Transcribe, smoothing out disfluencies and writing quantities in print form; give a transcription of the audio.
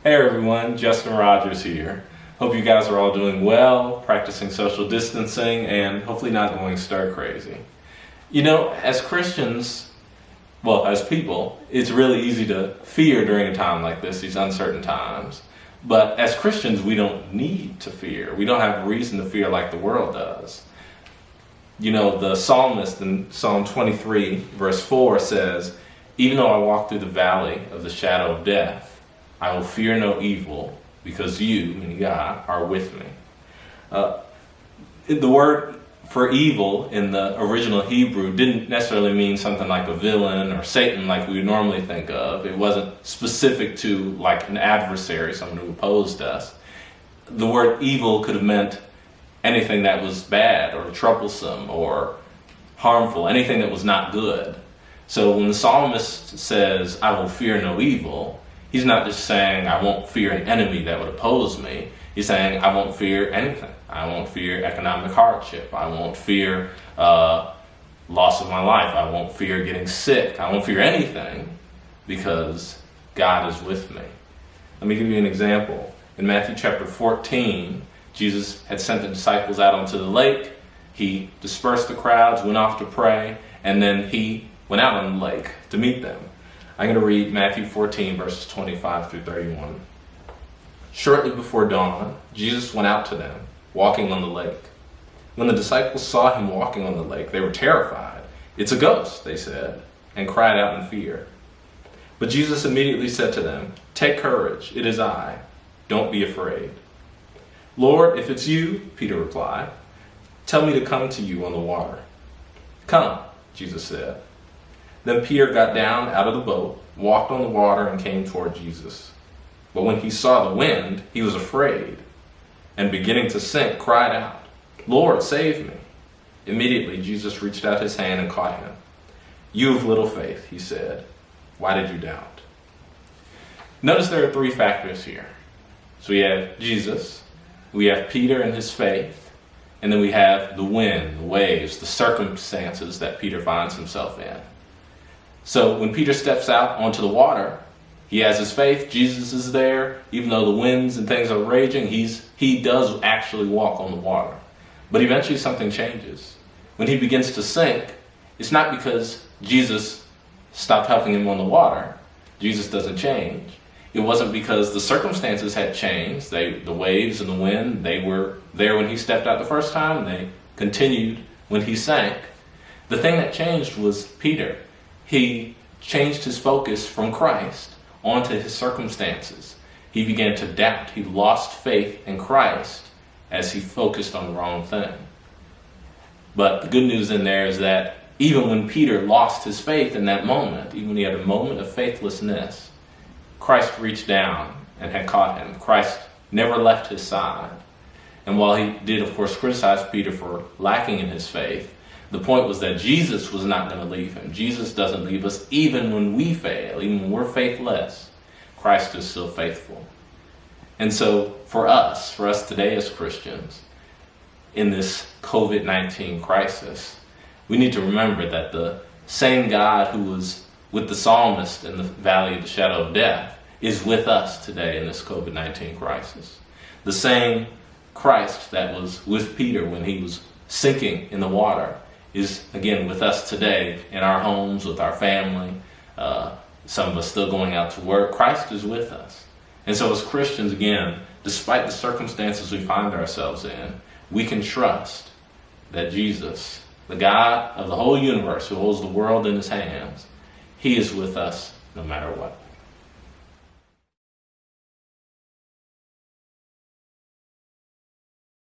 Hey everyone, Justin Rodgers here. Hope you guys are all doing well, practicing social distancing, and hopefully not going stir crazy. You know, as Christians, well, as people, it's really easy to fear during a time like this, these uncertain times. But as Christians, we don't need to fear. We don't have reason to fear like the world does. You know, the psalmist in Psalm 23, verse 4 says, "Even though I walk through the valley of the shadow of death, I will fear no evil, because you, meaning God, are with me." The word for evil in the original Hebrew didn't necessarily mean something like a villain or Satan like we would normally think of. It wasn't specific to like an adversary, someone who opposed us. The word evil could have meant anything that was bad or troublesome or harmful, anything that was not good. So when the psalmist says, "I will fear no evil," he's not just saying, "I won't fear an enemy that would oppose me." He's saying, "I won't fear anything. I won't fear economic hardship. I won't fear loss of my life. I won't fear getting sick. I won't fear anything because God is with me." Let me give you an example. In Matthew chapter 14, Jesus had sent the disciples out onto the lake. He dispersed the crowds, went off to pray, and then he went out on the lake to meet them. I'm going to read Matthew 14, verses 25 through 31. "Shortly before dawn, Jesus went out to them, walking on the lake. When the disciples saw him walking on the lake, they were terrified. 'It's a ghost,' they said, and cried out in fear. But Jesus immediately said to them, 'Take courage, it is I. Don't be afraid.' 'Lord, if it's you,' Peter replied, 'tell me to come to you on the water.' 'Come,' Jesus said. Then Peter got down out of the boat, walked on the water, and came toward Jesus. But when he saw the wind, he was afraid, and beginning to sink, cried out, 'Lord, save me.' Immediately Jesus reached out his hand and caught him. 'You of little faith,' he said, 'why did you doubt?'" Notice there are three factors here. So we have Jesus, we have Peter and his faith, and then we have the wind, the waves, the circumstances that Peter finds himself in. So when Peter steps out onto the water, he has his faith. Jesus is there. Even though the winds and things are raging, he does actually walk on the water. But eventually something changes. When he begins to sink, it's not because Jesus stopped helping him on the water. Jesus doesn't change. It wasn't because the circumstances had changed. The waves and the wind, they were there when he stepped out the first time, and they continued when he sank. The thing that changed was Peter. He changed his focus from Christ onto his circumstances. He began to doubt. He lost faith in Christ as he focused on the wrong thing. But the good news in there is that even when Peter lost his faith in that moment, even when he had a moment of faithlessness, Christ reached down and had caught him. Christ never left his side. And while he did, of course, criticize Peter for lacking in his faith, the point was that Jesus was not going to leave him. Jesus doesn't leave us even when we fail, even when we're faithless. Christ is still faithful. And so for us today as Christians, in this COVID-19 crisis, we need to remember that the same God who was with the psalmist in the valley of the shadow of death is with us today in this COVID-19 crisis. The same Christ that was with Peter when he was sinking in the water is again with us today in our homes, with our family, some of us still going out to work. Christ is with us. And so as Christians, again, despite the circumstances we find ourselves in, we can trust that Jesus, the God of the whole universe who holds the world in his hands, he is with us no matter what.